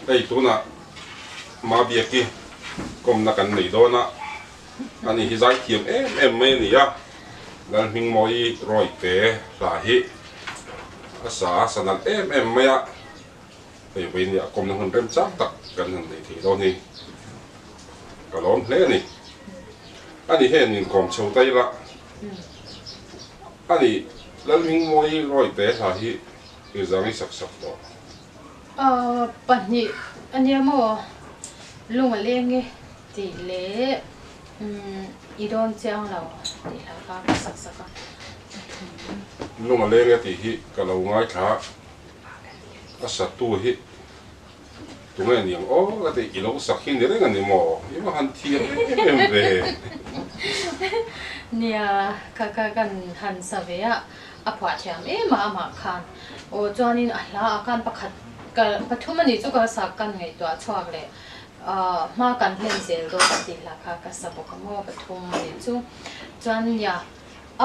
ei tuna Mabiaki kom na kan nei do na ani hi zai thiam em me ni ya dan hing moi roi te la hi asa sanal em me ya ei we ni kom na hun rem chak tak kan han nei thi do ni kalom hle ni ani hen in kom chau tai la ani dan hing moi roi te la hi ki zangi sak sak do pani anh em mo lung mà lên nghe thì lẽ idon chang lâu thì là các sắc sắc lung mà lên nghe thì hi cả lâu ngay thả sát tu hi tụi nghe niệm ô cái thì ilo sắc hin đấy cái niệm mò nhưng mà han thiệt em về nia cácกันหันสเวียอภัทยามมาคันโอ้จวนินอะไรกันประคัดกับปฐุมนี่จุกสักกันไงตัวชวกเลยมากันเล่นเซลล์ก็ติดละค่ะกับสบกมอปฐุมนี่จุจวนยา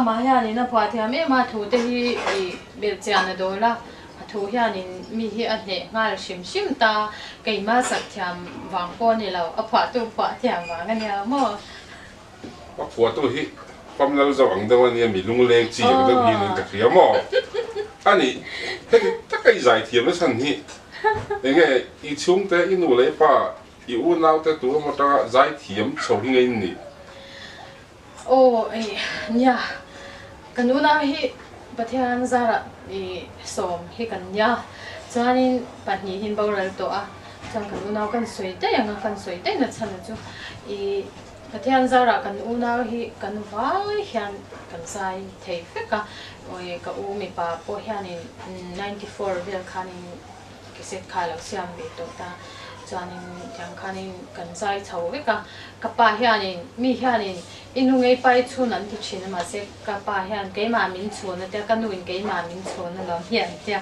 มาเฮียนี่นะพอที่มาถูแต่ที่เบลเจียนโดละถูเฮียนี่มีที่อันเนี่ยงานชิมตาไก่มาสักเทียมวางก้อนนี่เราพอตัวพอเทียมวางกันเนี่ยมั่วพอตัวที่ความเราจะหวังแต่ว่าเนี่ยมีลุงเล็กจีก็ต้องมีนึงกับเทียมมั่วอันนี้ถ้าไก่ใหญ่เทียมแล้วฉันนี่ยังไงอีชุ่มแต่อีหนูเลยป่ะอีอ้วนเราแต่ตัวมันจะใหญ่เทียมโชว์ยังไงนี่โอ้ยเนี่ยกันดูนะฮิประเทศอันซาระอีสมฮิกันเนี่ยจวนนี้ปัจจุบันบ่เราตัวจวนกันดูนะกันสวยแต่ยังกันสวยแต่นั่นฉันจูอีประเทศอันซาระกันดูนะฮิกันว่าเฮียนกันใส่เทฟกะโอ้ยก็อูมีป่าโปเฮียนี่94เวลคันกิเศษขายแล้วเสียมเบตัวตาจวนนี้ยังคันกันใส่เท่าเวกะกับป่าเฮียนี่มีเฮียนี่อินุงไอไปชวนนั่นที่ชินมาเสกกับป่าเฮียนเกี่ยมามินชวนนะแต่กันนู่นเกี่ยมามินชวนนั่นเราเฮียนเดีย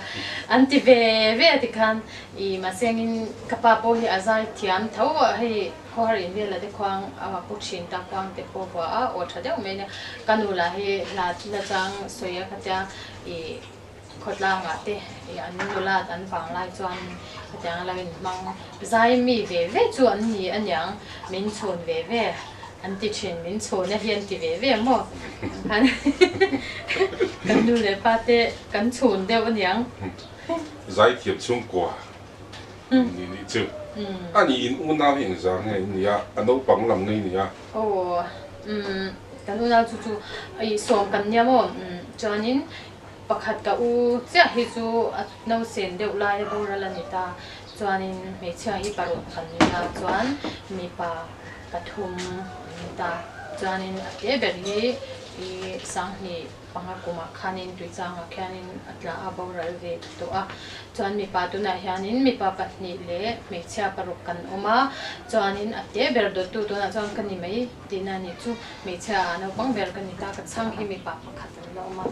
อันที่เวที่คันอีมาเสกินกับป่าโปเฮียอาศัยที่อันเท่าให้ขอเรียนเวลาที่ควางเอามาพูดชินตาควางที่พบว่าโอ้ถ้าเดี๋ยวไม่เนี่ยกันนู่นละให้ละจังสวยก็จะอีขดล่างอ่ะที่อันนู่นละอันฝั่งไล่จวนก็จะเราเป็นมังใจมีเวจวนนี่อันยังมินชวนเวอันที่ชินมินชวนเนี่ยเฮียนที่เวมั่วกันดูเลยป้าเต้กันชวนเดียวอันยังใหญ่เทียมชุ่มกว่านี่จุอันนี้อินอุ่นน้ำอย่างไรเนี่ยอันนู้นปังลำนี่เนี่ยโอ้กันดูแล้วจู่ๆไอ้สวมกันเนี่ยมั่วจวนนี้ประคัดกับอูเจ้าฮิจูน้ำเส้นเดียวไล่โบราณนิตาจวนนี้ไม่เชื่อฮิปารุกันเนี่ยจวนมีป่าปฐุมตาจวนนี้เดี๋ยวแบบนี้สังหีปังกุมาขานินตุยจังแค่นี้อัตราอาบรัลเวตัวจวนมีป่าตัวไหนแค่นี้มีป่าปัตนิเล่ไม่เชื่อปารุกันออกมาจวนนี้เดี๋ยวแบบตัวนั้นจวนกันนี่ไม่ดีนั่นนี่จู่ไม่เชื่อนะปังแบบกันนี่ตากับสังหีมีป่าปักขัดกันแล้วมา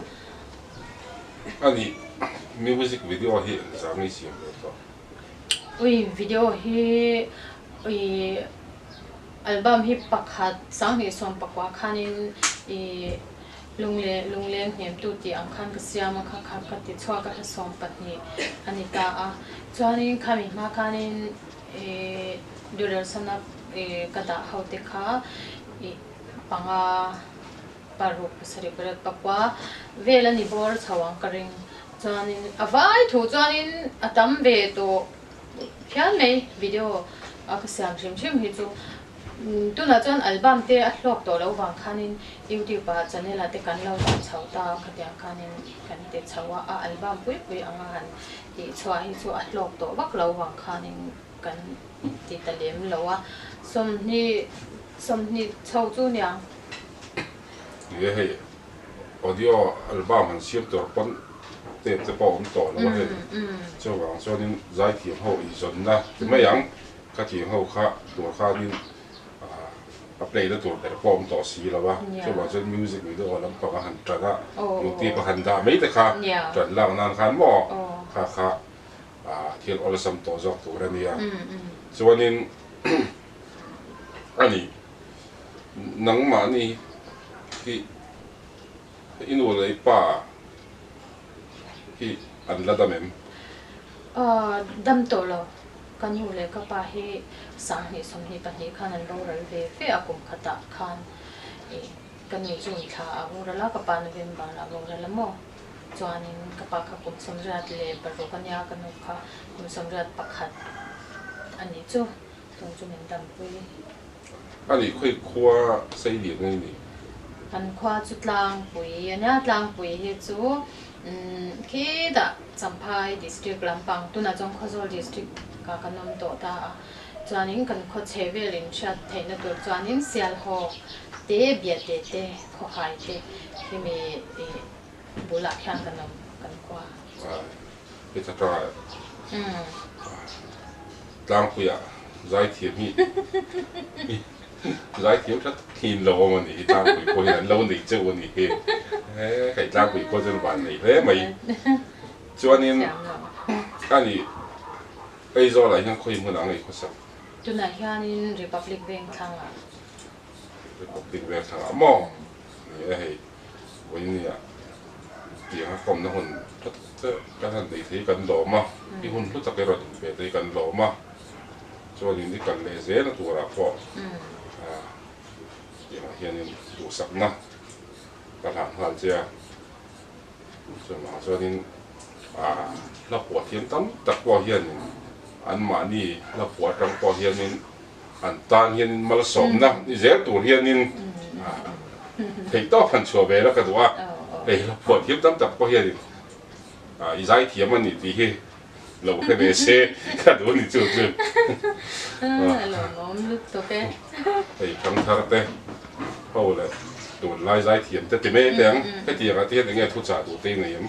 อันนี้มิวสิกวิดีโอที่สังหีเสียงเลยตัววิดีโอที่อัลบั้มฮิปปักหัดสังเหตุส่วนปักว่าคันินลุงเลี้ยงเหี่ยมตุติอังคันกษยามังคักกติดชัวกับส่วนปัตนีอันนี้ตาจวนนี้ขามีมาคันินดูเรื่องสนับกระดาษเขาเด็กขาปังปารุปสริปรัตปักว่าเวลานิบอร์ชาวอังกฤษจวนนี้อวัยถูจวนนี้ตั้มเวโตเพียงไม่วิดีโอกษยามชิมฮิจูตัวนั้นจนอัลบั้มเตะอัดลอกตัวเราวางคันินยูทูบจะเนี่ยละเตะกันเราจะเช่าตาขัดยังคันินกันเตะเช่าว่าอัลบั้มปุยอ่างหันที่ช่วยให้ช่วยอัดลอกตัววักเราวางคันินกันติดตะเลียมเราว่าสมนี่เช่าจูเนี่ยเนี่ยให้ออดิโออัลบั้มมันเสียบตัวปนเตะจะปอมต่อแล้วว่าให้เจ้าหวังส่วนนี้ใจเทียมเขาอีกส่วนนะถึงไม่ยังก็เทียมเขาค่าตัวค่านี่อัปเดตตัวแต่ฟอร์มต่อสีแล้ววะใช่ป่ะเช่นมิวสิกวิดีโอแล้วก็หันจัดละอยู่ที่ก็หันดาไม่แต่ค่ะจัดล่างนานขันหม้อค่ะเที่ยวอลสัมต่อจากตัวนี้ส่วนนี้อันนี้หนังหมานี่ที่อินูเลยป่าที่อันละดำเอ็มดำโตแล้ว kan hu le ka pa hi sang hi som hi pa hi khan an ro ral ve fe akum khata khan e kan ni chung tha a ro la ka pa November la ro la mo chuanin ka pa kha kum somrat le par ro kan ya kan kha kum somrat pakhat ani chu tung chu men dam pui ani khoi khwa sei li ngai ni kan khwa chu tlang pui ania tlang pui hi chu khi da Champhai district Lampang tuna jong Khazol district ka kanom to ta chuanin kan kho chevelin shat theina tur chuanin sial ho te bia te kho khai te himi bula khan kanom kan kwa pe ta tra tlang puya zai thiam hi zai thiam thắt hin lo mà ni tlang pui ko hian lo ni chu ni he kai tlang pui ko chen ban nei le mai chuanin ani ai zo la hian khoi mun ang ai ko sa tuna hianin Republic Bank thanga Republic Bank thanga mo ni hei wei ni ya tiếng kom na hun thắt cái thằng đấy thấy cần lỗ mà cái hun thắt cái rồi về thấy cần lỗ mà cho nên đi cần lệ dễ là tụ ra phò tiếng hiện nên tụ sập na cái thằng hoàn chưa cho nên là phò thiên tấm tập phò hiện anh mà đi là phò trong phò hiện nên anh tan hiện mà là sớm na đi dễ tụ hiện nên thấy to phần chùa về là cái đó đây là phò thiên tấm tập phò hiện ý giải thiam anh đi he lâu cái này xe cái đó đi chưa lâu ngon lúc tốt cái thì căng thẳng thế hầu là đồ lai giải thiam thế thì mấy tiếng cái tiếng cái tiếng nghe thuốc trà đồ tên này em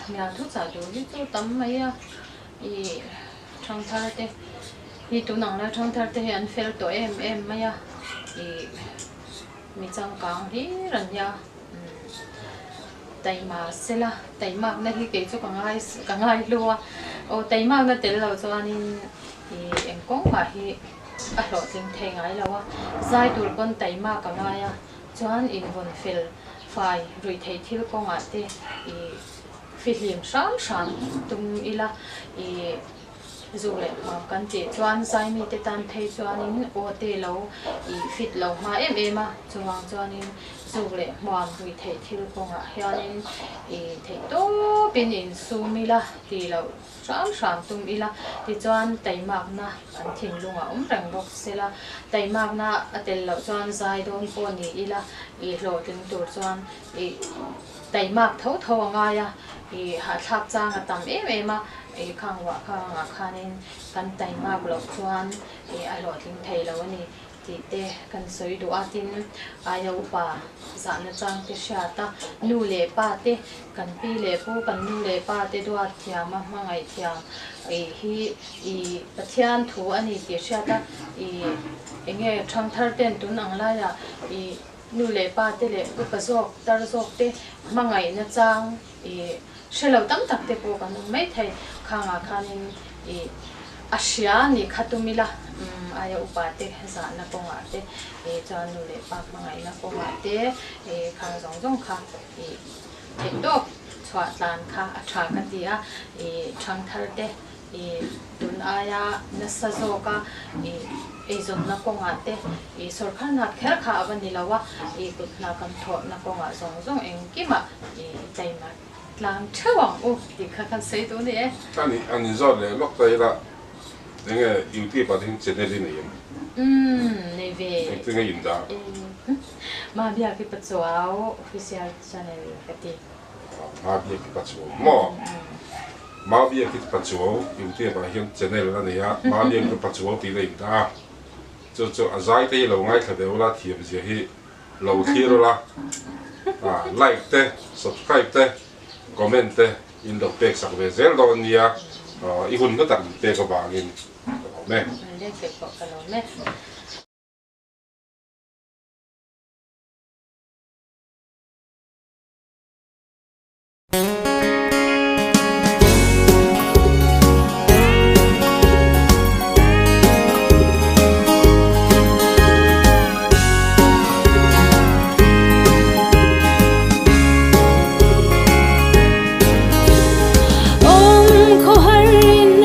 nhà thuốc trà đồ như chú tắm mấy ý căng thẳng thế ý tụ năng là căng thẳng thế anh phải tổ em mấy ý mình chẳng càng đi rồi nha tay mà sẽ là tay mà nó khi kể cho cả ngày luôn tay mà nó tới lâu cho anh thì em cũng mà hi lo tiếng thề ngay lâu giải đủ con tay mà cả ngày cho anh in vốn phil phải rồi thấy thiếu con ngã thì phil liềm sáng tung ila dù lệ mà cần chỉ cho anh giải mi tê tan thấy cho anh ô tê lâu phil lâu mà em cho anh dù lệ hoàn rồi thấy thiếu con ngã hiện thấy to bên in su mi la thì lâu sáng tung ila thì cho anh tay mạc na anh thìn luôn răng bọc xe la tay mạc na tel lâu cho anh giải đón con ila lo tiếng tur cho anh tay mạc thâu ngay hạt tháp trang tầm em khang wa khanin kan tay mạc lâu cho anh lo tiếng thầy lâu ni thì te kan soi do atin ayaw pa za na chang te sha ta nu le pa te kan pi le pu kan nu le pa te do thiam ma ngai thiam hi pathian thu ani te sha ta enge thang thar ten tu nang la ya nu le pa te le pu pa zok tar zok te ma ngai na chang shelo tam tak te pu kan mai thai khanga khanin Asia ni khatumila aya upate za na konga te chanu le pak mangai na konga te khang jong kha thekdok chwa tlan kha atha ka tia thang thar te tun aya na sazo ka zon na konga te sorkhan na kher kha avani lawa kut na kan tho na konga jong engkima taima tlang thawang o ti kha kan sei tu ni ani zo le lok tai la nghe YouTube bắt hình trên đây này này về cái nghe nhìn ra Mabiaki Pachuau official channel cái gì Mabiaki Pachuau mà Mabiaki Pachuau YouTube bắt hình trên đây là này á Mabiaki Pachuau thì này ta cho giải thế lâu ngay thật đều là thiệp gì hết lâu thiệp rồi là like thế subscribe thế comment thế in đọc bếc sắc về dễ đâu nhỉ ít hơn nữa tặng bếc các bạn nè. Ông khô harin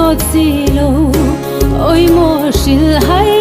lo chi lo oi mo shil hai